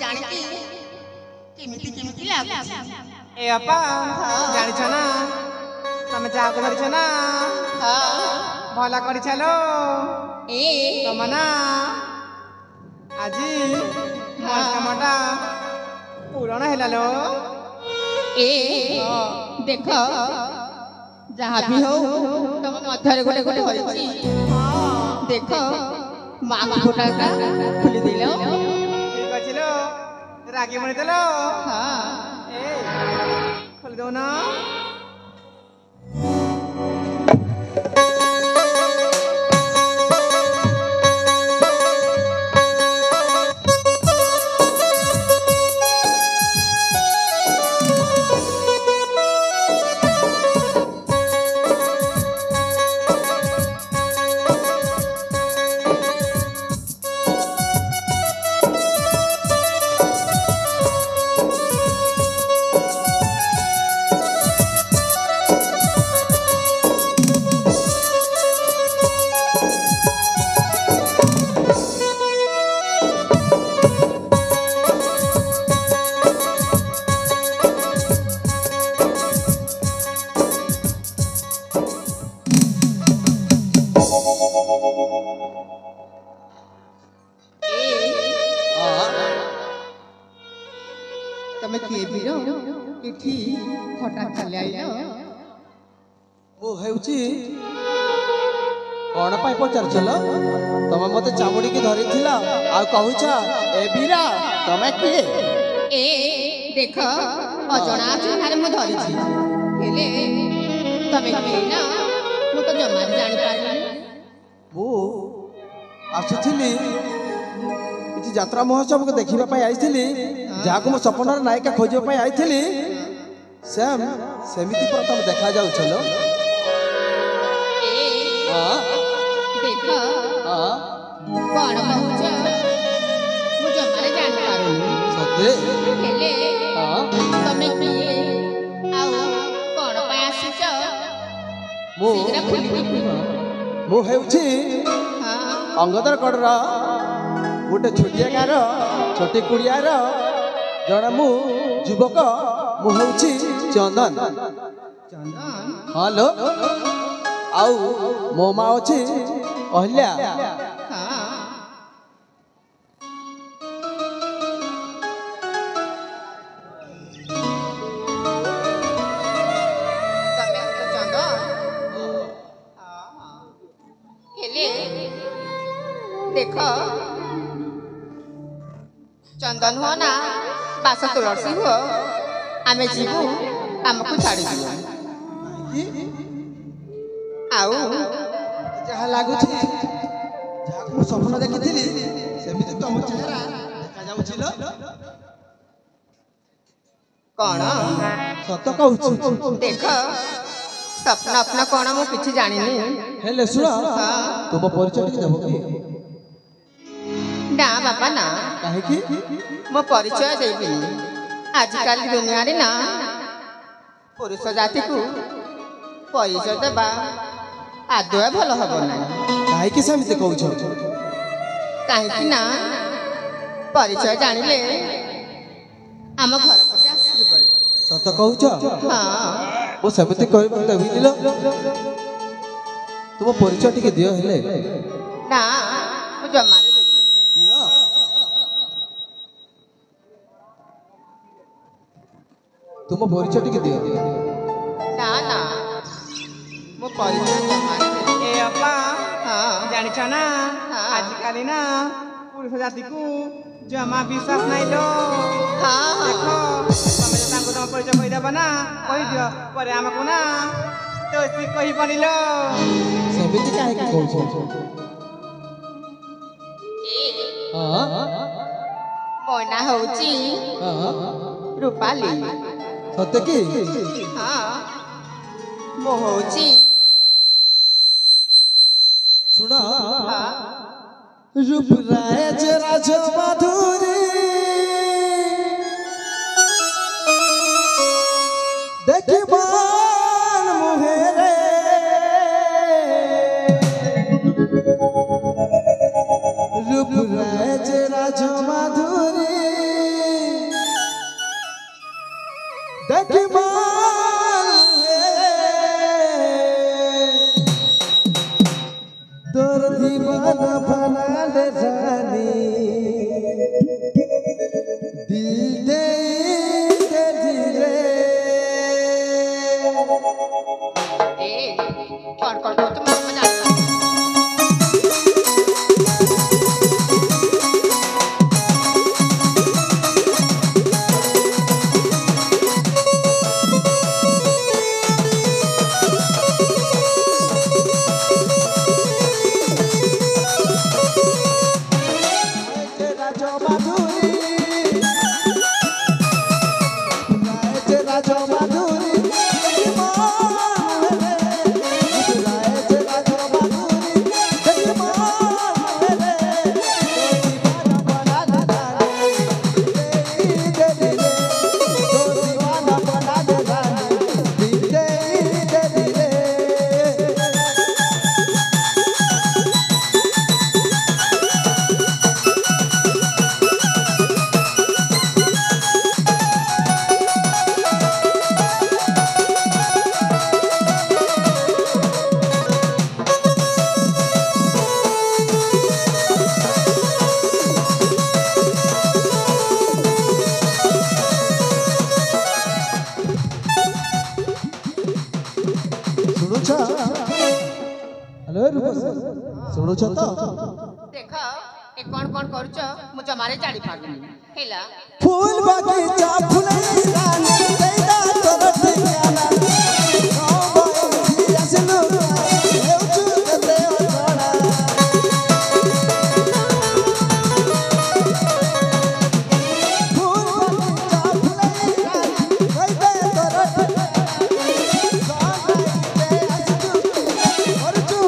ଜାଣିକି କେମିତି କେମିତି ଲାଗୁଛି। ଏ ଅପା ଜାଣିଛ ନା ତମେ ଯାହାକୁ ଧରିଛ ନା ଭଲ କରିଛ ଲୋ। ତମ ନା ଆଜି କାମଟା ପୂରଣ ହେଲା ଲୋ। ଦେଖ ଯାହା ବି ହଉ ତମ ମଧ୍ୟରେ ଗୋଟେ ଗୋଟେ କରିଛି। ଦେଖ ମା ଫୋଟାଟା ଖୋଲିଦେଲ। ଠିକ ଅଛି ଲୋ ରାଗି ମଣି ଦେଲ। ଖୋଲି ଦଉନ। ତମେ କିଏ ବୀର ଏଠି ହଠାତ୍ ଚାଲି ଆଇଲ? ମୁଁ ହେଉଛି କଣ ପାଇଁ ପଚାରୁଛ? ତମେ ମତେ ଚାମୁଡିକି ଧରିଥିଲ ଆଉ କହୁଛ ଏ ବୀରା ତମେ କିଏ? ଦେଖ ଅଜଣା ଚିହ୍ନାରେ ମୁଁ ଧରିଛି, ହେଲେ ତମେ କିଏ ନା ମୁଁ ତ ଜମାରେ ଜାଣିପାରିନି। ମୁଁ ଆସୁଥିଲି କିଛି ଯାତ୍ରା ମହୋତ୍ସବକୁ ଦେଖିବା ପାଇଁ ଆଇଥିଲି, ଯାହାକୁ ମୁଁ ସ୍ୱପ୍ନର ନାୟିକା ଖୋଜିବା ପାଇଁ ଆଇଥିଲି। ସେମିତି ପ୍ରଥମେ ଦେଖାଯାଉଛ ଲୋ। ଦେଖ କଣ କହୁଛ ମୁଁ ଜମାରେ ଜାଣିପାରୁନି। ସତେ? ହେଲେ ତମେ କିଏ ଆଉ କଣ ପାଇଁ ଆସିଛ? ମୁଁ ହେଉଛି ଅଙ୍ଗଦରଗଡ଼ର ଗୋଟେ ଛୋଟିଆ ଗାଁର ଛୋଟି କୁଡ଼ିଆର ଜଣେ ମୁଁ ଯୁବକ। ମୁଁ ହେଉଛି ଚନ୍ଦନ। ହଁ ଲୋ। ଆଉ ମୋ ମା ଅଛି ଅହଲ୍ୟା। ଦେଖ ଚନ୍ଦନ ହୁଅ ନା ବାସ ତୁଳସୀ ହୁଅ, ଆମେ ଯିବୁ ଆମକୁ ଛାଡ଼ିଯିବୁ। ଆଉ ଯାହା ଲାଗୁଛି ଯାହାକୁ ମୁଁ ସ୍ୱପ୍ନ ଦେଖିଥିଲି ସେମିତି ତମ ଚେହେରା ଦେଖାଯାଉଛି ଲୋ। କଣ ସତ କହୁଛୁ? ଦେଖ ସ୍ୱପ୍ନ ଅପ୍ନ କଣ ମୁଁ କିଛି ଜାଣିନି। ହେଲେ ଶୁଣ, ତୁମ ପରିଚୟ ଟିକେ ଦେବ କି? ନା ବାପା ନା। କାହିଁକି? ମୋ ପରିଚୟ ଦେବିନି। ଆଜିକାଲି ଦୁନିଆରେ ନା ପୁରୁଷ ଜାତିକୁ ପରିଚୟ ଦେବା ଆଦୌ ଭଲ ହବ ନାହିଁ। କାହିଁକି ସେମିତି କହୁଛ? କାହିଁକି ନା ପରିଚୟ ଜାଣିଲେ ଆମ ଘର ପଟେ ଆସିଯିବ। ସତ କହୁଛ? ମୁଁ ସେମିତି କହିବାକୁ ଦେବିନି ଲୋ। ତୁମ ପରିଚୟ ଟିକେ ଦିଅ। ହେଲେ ନା ମୁଁ ଜମାରେ ଦେବି। ତୁମ ପରିଚୟ ଟିକେ ଦିଅ। ନା ନା ମୁଁ ପରିଚୟ ଜମାରେ ଦେବି। ଏ ଅପା ଜାଣିଛ ନା ଆଜିକାଲି ନା ପୁରୁଷ ଜାତିକୁ ଜମା ବିଶ୍ୱାସ ନାହିଁ ଲୋ। ଦେଖ ତମେ ଯେ ତାଙ୍କୁ ତମ ପରିଚୟ କହିଦେବ ନା, କହିଦିଅ ପରେ ଆମକୁ ନା ଦୋଷୀ କହିବନି ଲୋ। ସେମିତି କାହିଁକି କହୁଛ? ମୋ ନାଁ ହଉଛି ରୂପାଲି। ସତେ କି? ମୁଁ ହଉଛି ଶୁଣ, রূপরাজ রাজ মাধুরী দেখিবান মুহেরে রূপরাজ রাজ মাধুরী दीवाना बना ले रानी दिल दे दे धीरे ए कौन तुम मजा आता शुणुछ तो देख ए कौन करूछ मु जमारे जाड़ी पागल हेला फूल बगीचा फुलई रानी तेरा तोर ठिकाना ओ बोई असलु हेउचु ते ओछड़ा फूल बगीचा फुलई रानी तेरा तोर ठिकाना गाई ते असलु और चू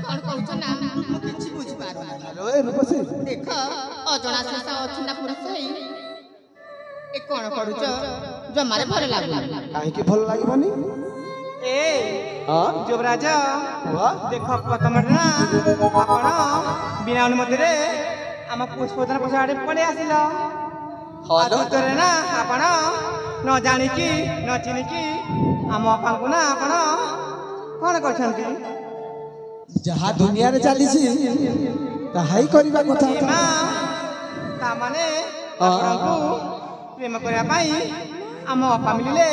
कौन कहूछ ना मु किछि बुझि पारो हेलो ए रूपसी देख अजଣା शेष अछिना पुरुष हेई ए कौन करूछ जमारे भल लागला काहे के भल लागबनी ए हां युवराज वाह देख प्रथम ना आपण बिना अनुमति रे आम पुष्पदान पछाड़े पड़े आसिल हां तोरे ना आपण न जानी की न चिनी की आम बापा को ना आपण कौन करछंती जहा दुनिया रे चली छी ताहाई करबा कथा ता माने आपनको प्रेम करया पाई आम बापा मिलिले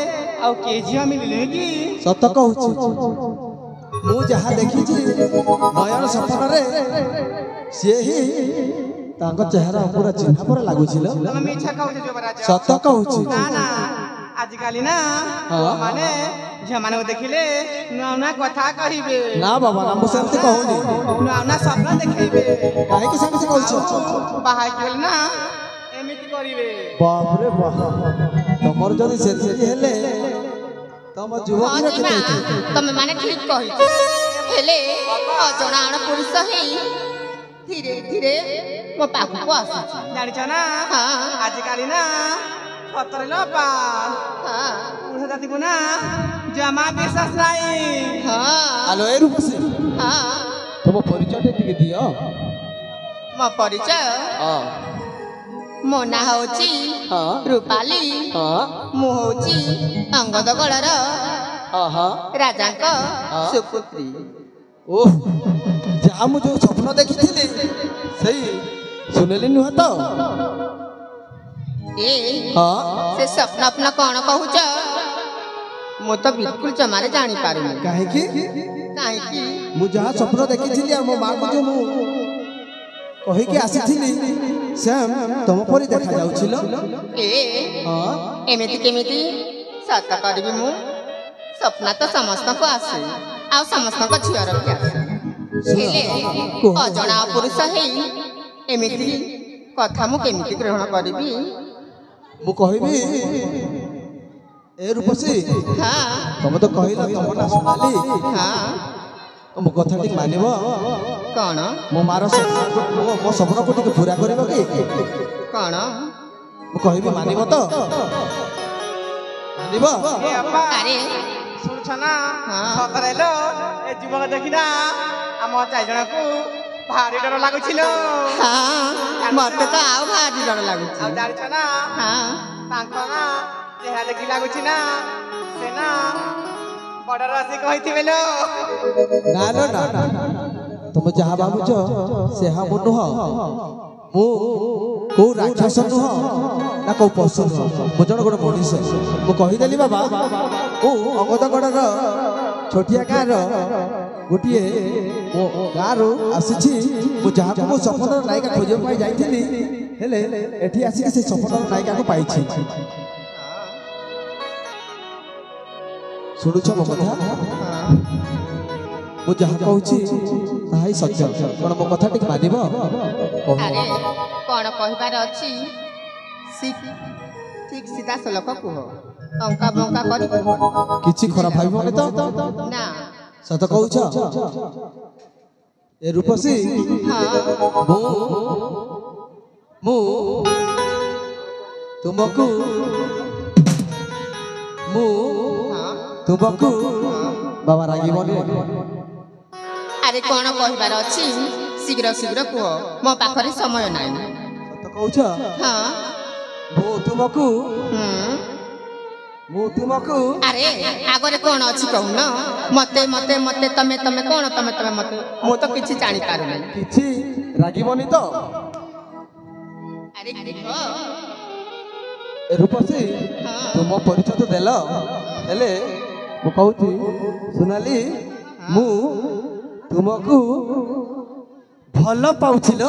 आउ के झिया मिलिले की सत कहूची मु जहा देखी छी नयन सपन रे से ही तांको चेहरा पूरा चिन्हा पर लागु छिलो तुम मिछा कहू छ युवराज सत कहूची ना ना आज काली ना माने झमाने को देखिले नुआना कथा कहिबे ना बाबा ना मुसेमते कहूनी नुआना सपना देखैबे काहे के संग से कहूछ बाहा गेल ना एमिति करिवे बाप रे बाप तमर जदी सेति हेले तम युवक रखते तमे माने ठीक कहि हेले अजणाण पुरुष हेई धीरे धीरे मो पाखु को आसु जानि छ ना आज काली ना सतरे न पा पुरुष जाति को ना जमा विश्वास नाही हेलो ए रूपसी तुम परिचय टिके दियो मो परिचय ମୋ ନାଁ ହଉଛି ରୂପାଲି। ମୁଁ ହଉଛି ଅଙ୍ଗଦଗଡ଼ର ରାଜାଙ୍କ ସୁପୁତ୍ରୀ। ଓହ, ଯାହା ମୁଁ ଯୋଉ ସ୍ୱପ୍ନ ଦେଖିଥିଲି ସେଇ ସୁନେଲି ନୁହେଁ ତ? ସେ ସ୍ୱପ୍ନ ଆପଣ କଣ କହୁଛ? ମୁଁ ତ ବିଲକୁଲ ଜମାରେ ଜାଣିପାରୁନି। କାହିଁକି? କାହିଁକି? ମୁଁ ଯାହା ସ୍ୱପ୍ନ ଦେଖିଥିଲି ଆଉ ମୋ ମାଆକୁ ଯୋଉ ମୁଁ କହିକି ଆସିଥିଲି ସେମ୍ ତମ ପରି ଦେଖାଯାଉছিল। ଏମିତି କେମିତି? ସତ କରିବି ମୁଁ? ସ୍ୱପ୍ନ ତ ସମସ୍ତଙ୍କୁ ଆସେ, ଆଉ ସମସ୍ତଙ୍କ ଝିଅର ବି ଆସେ। ହେଲେ ଅଜଣା ପୁରୁଷ ହେଇ ଏମିତି କଥା ମୁଁ କେମିତି ଗ୍ରହଣ କରିବି? ମୁଁ କହିବି, ଏ ରୂପସୀ, ତମେ ତ କହିଲ ତମ ନାଁ ସୋନାଲି, ମୋ କଥା ଟିକେ ମାନିବ? କଣ? ମୋ ମାର ମୋ ସ୍ୱପ୍ନକୁ ଟିକେ ପୁରା କରିବ କି? କଣ? ମୁଁ କହିବି ମାନିବ ତ? ମାନିବ? ଆରେ ଶୁଣୁଛ ନା? ସତରେ ଲୋ, ଏ ଯୁବକ ଦେଖିନା ଆମ ଚାରି ଜଣକୁ ଭାରି ଡର ଲାଗୁছিল। ମତେ ତ ଆଉ ଭାରି ଡର ଲାଗୁଛି। ଆଉ ଜାଣିଛ ନା ତାଙ୍କ ନା ଚେହେରା ଦେଖି ଲାଗୁଛି ନା ସେ ନା ବଡ ରାଶି କହିଥିବେ ଲୋ। ନା ଲୋ ନା, ତମେ ଯାହା ଭାବୁଛ ସେହା ମୁଁ ନୁହଁ। ମୁଁ କୋଉ ରାକ୍ଷସ ନୁହଁ ନା କୋଉ ପଶୁ ନୁହଁ, ମୁଁ ଜଣେ ଗୋଟେ ମଣିଷ। ମୁଁ କହିଦେଲି ବାବା, ମୁଁ ଅଙ୍ଗଦଗଡ଼ର ଛୋଟିଆ ଗାଁର ଗୋଟିଏ ଗାଁରୁ ଆସିଛି। ମୁଁ ଯାହାକୁ ମୋ ସ୍ୱପ୍ନର ନାୟିକା ଖୋଜିବା ପାଇଁ ଯାଇଥିଲି, ହେଲେ ଏଠି ଆସିକି ସେ ସ୍ୱପ୍ନର ନାୟିକାକୁ ପାଇଛି। ଶୁଣୁଛ ମୋ କଥା? ମୁଁ ଯାହା କହୁଛି ତାହା ହିଁ ସତ୍ୟ। କଣ ମୋ କଥା ଟିକେ ମାନିବ? ଆରେ କଣ କହିବାର ଅଛି? ଠିକ ସିଧା ସଲଖ କୁହ, ଟଙ୍କା ବଙ୍କା କରି କିଛି ଖରାପ ଭାବିବନି ତ? ନା। ସତ କହୁଛ? ଏ ରୂପସୀ, ମୁଁ ତୁମକୁ ବାବା ରାଗିବନି? ଆରେ କଣ କହିବାର ଅଛି? ଶୀଘ୍ର ଶୀଘ୍ର କୁହ, ମୋ ପାଖରେ ସମୟ ନାହିଁ। ସତ କହୁଛ? ମୁଁ ତୁମକୁ ଆରେ ଆଗରେ କଣ ଅଛି କହୁନ? ମତେ ମତେ ମତେ ତମେ ତମେ କଣ ତମେ ତମେ ମତେ? ମୁଁ ତ କିଛି ଜାଣିପାରୁନି। କିଛି ରାଗିବନି ତ? ଆରେ ରୂପସୀ, ତୁମ ପରିଚୟ ତ ଦେଲ, ହେଲେ ମୁଁ କହୁଛି ସୋନାଲି, ମୁଁ ତୁମକୁ ଭଲ ପାଉଥିଲ।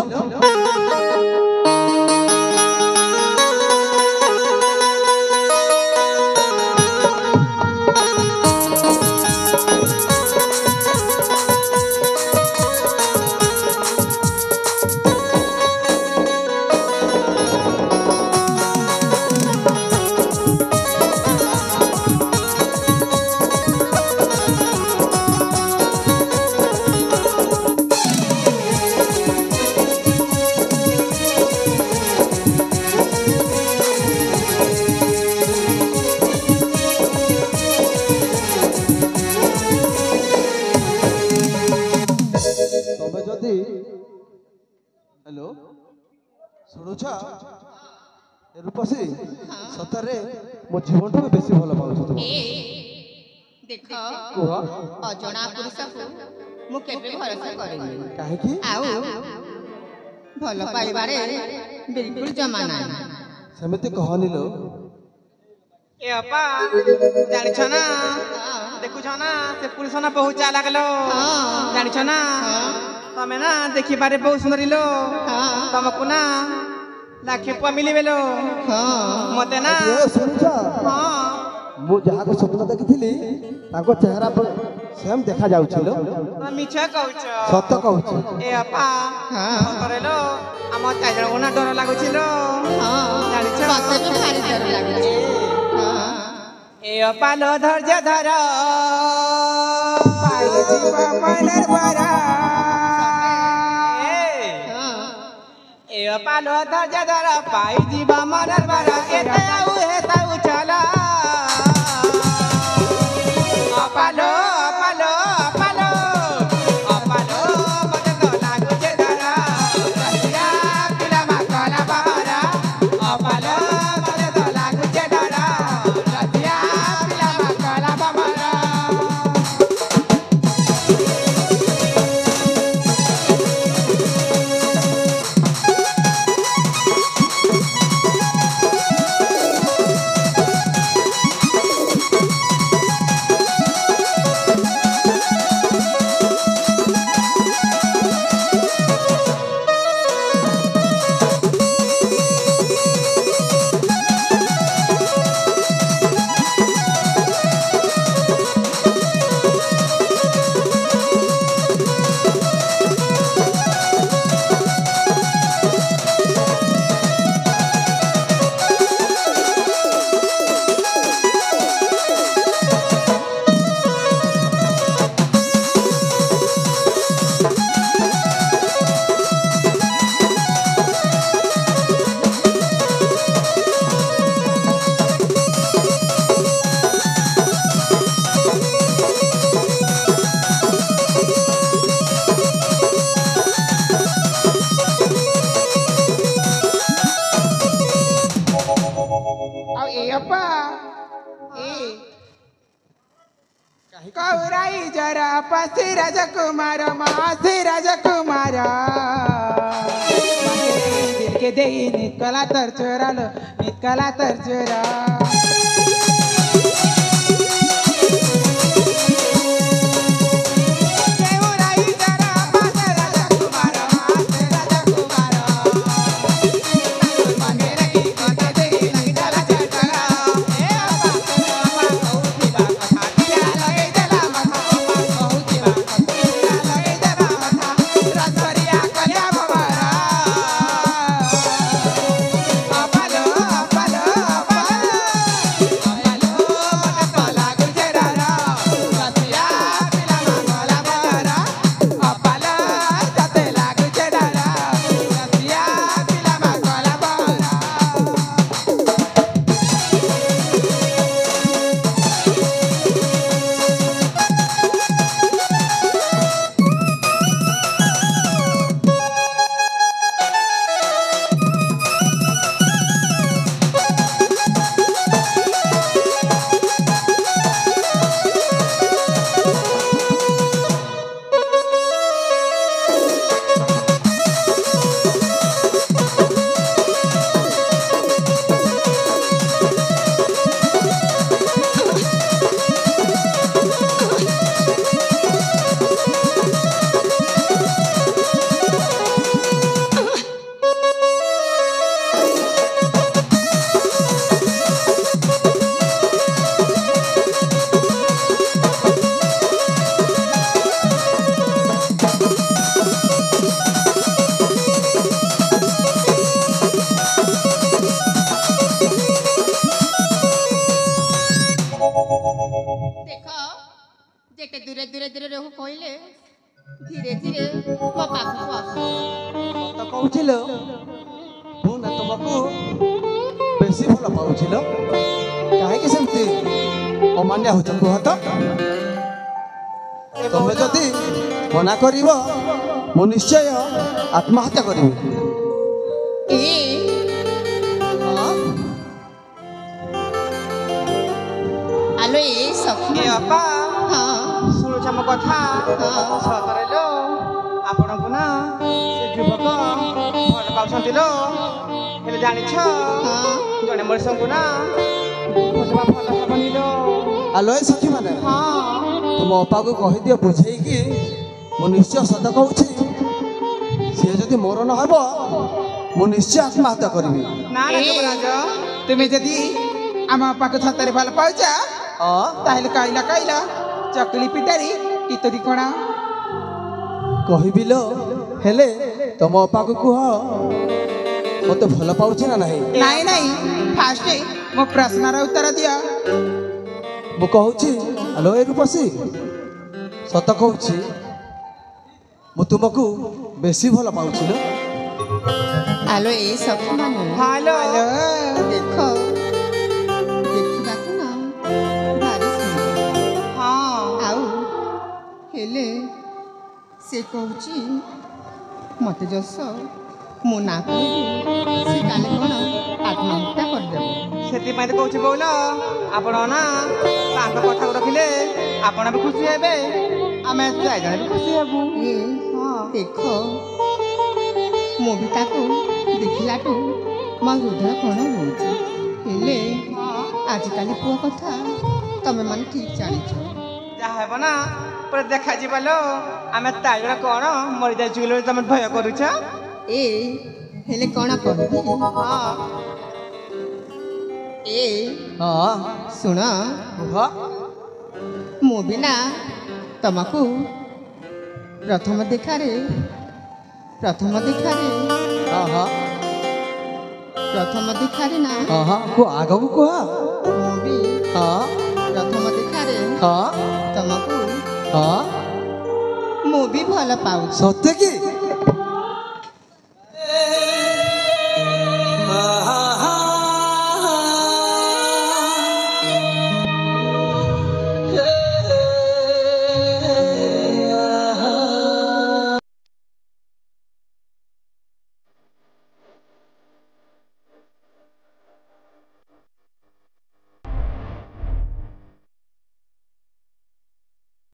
हेलो शुणुछ रूपसी सତରେ ମୋ ଜୀବନଠୁ ବେଶୀ ଭଲ ପାଉଛୁ ତୁ। ଦେଖ ଅଜଣା ପୁରୁଷକୁ ମୁଁ କେବେ ଭରସା କରେନି। କାହିଁକି? ଆଉ ଭଲ ପାଇବାରେ ବିଲକୁଲ ଜମା ନାହିଁ। ସେମିତି କହନି ଲୋ। ଏ ଅପା ଜାଣିଛ ନା ଦେଖୁଛ ନା ସେ ପୁରୁଷ ନା ବହୁତ ଚାଲାକ ଲୋ। ଜାଣିଛ ନା ତମେ ନା ଦେଖିବାରେ ବହୁତ ସୁନ୍ଦରୀ ଲୋ। ତମକୁ ନା लाखे पुआ मिली बेलो मते ना शुणुछ मु जहाको स्वप्न देखिथिली ताको चेहरा पर सेम देखा जाउछिलो तो मिछा कहउछ सत कहउछ ए अपा सतरे लो हम चाइजण कोना डर लागुछिलो जानिछ मते भी भारी डर लागुछ ए अपा लो धैर्य धर पाई जीवा पाइलर बारा ए अपा लो धैर्य धर पाई जीवा मनर बारा एते आउ हेता उछला अपा लो कौराई जरा पसी राजकुमार मासी राजकुमार दिल के दे निकला तर चोरालो निकला तर चोरा ଯେତେ ଦୂରେ ଦୂରେ ଦୂରେ ରହୁ କହିଲେ ଧୀରେ ଧୀରେ ମୋ ପାଖକୁ ଆସ। ତ କହୁଥିଲ ମୁଁ ନା ତୁମକୁ ବେଶୀ ଭଲ ପାଉଥିଲ କାହିଁକି ସେମିତି ଅମାନ୍ୟ ହଉଛ କୁହ ତ? ତମେ ଯଦି ମନା କରିବ ମୁଁ ନିଶ୍ଚୟ ଆତ୍ମହତ୍ୟା କରିବି। ଆଲୋ ଏ ସଖୀ ଅପା ହଁ ଶୁଣୁଛ ମୋ କଥା ସତରେ ଲୋ ଆପଣଙ୍କୁ ନା ସେ ଯୁବକ ଭଲ ପାଉଛନ୍ତି ଲୋ ହେଲେ ଜାଣିଛ ଜଣେ ମଣିଷଙ୍କୁ ନା ଖୋଜିବା ଭଲ ହବନି ଲୋ। ଆଲୋ ଏ ସଖୀ ମାନେ ହଁ ତୁମ ଅପାକୁ କହିଦିଅ ବୁଝେଇକି ମୁଁ ନିଶ୍ଚୟ ସତ କହୁଛି ସିଏ ଯଦି ମୋର ନ ହେବ ମୁଁ ନିଶ୍ଚୟ ଆତ୍ମହତ୍ୟା କରିବି। ନା ନା ଯୁବରାଜ तुम्हें जदि आम पाक छतरे भल पाउछ ताहले कहला कहला चकली पिटारी कि तोरी कोण କହିବି ଲୋ ହେଲେ ତମ ଅପାକୁ କୁହ ମୋତେ ଭଲ ପାଉଛି ନା ନାହିଁ। ନାଇଁ ନାଇଁ फास्ट मो प्रश्नर उत्तर दियो। ମୁଁ କହୁଛି ଆଲୋ ଏ ରୂପସୀ ସତ କହୁଛି ମୁଁ ତୁମକୁ ବେଶୀ ଭଲ ପାଉଛି ଲୋ। ଆଲୋ ଏ ସଖୀ ମାନେ ହାଲୋ हेलो ଦେଖ ଦେଖିବାକୁ ନା ଭାରି ସୁନ୍ଦର ହଁ ଆଉ ହେଲେ ସେ କହୁଛି ମୋତେ ଯଶ ମୁଁ ନା କହିବି ସେ କାଲି କ'ଣ ଆତ୍ମହତ୍ୟା କରିଦେବ। ସେଥିପାଇଁ ତ କହୁଛି ବୋଉଲ ଆପଣ ନା ତାଙ୍କ କଥାକୁ ରଖିଲେ ଆପଣ ବି ଖୁସି ହେବେ ଆମେ ଚାରିଜଣ ବି ଖୁସି ହେବୁ। ଏ ଦେଖ ମୁଁ ବି ତାକୁ ଦେଖିଲାଠୁ ମୋ ହୃଦୟ କ'ଣ ହେଉଛି। ହେଲେ ଆଜିକାଲି ପୁଅ କଥା ତମେ ମାନେ ଠିକ୍ ଜାଣିଛ। ଯାହା ହେବ ନା ପୁରା ଦେଖାଯିବ ଲୋ ଆମେ ଚାରିଜଣ କ'ଣ ମରିଯାଇଛୁ ବୋଲି ତମେ ଭୟ କରୁଛ। ଏ ହେଲେ କ'ଣ କହିବି ଏ ହଁ ଶୁଣ କୁହ ମୁଁ ବି ନା ତମକୁ ପ୍ରଥମ ଦେଖାରେ ନା କୁହ ଆଗକୁ କୁହ। ମୁଁ ବି ହଁ ପ୍ରଥମ ଦେଖାରେ ହଁ ତମକୁ ହଁ ମୁଁ ବି ଭଲ ପାଉଛି। ସତେ କି?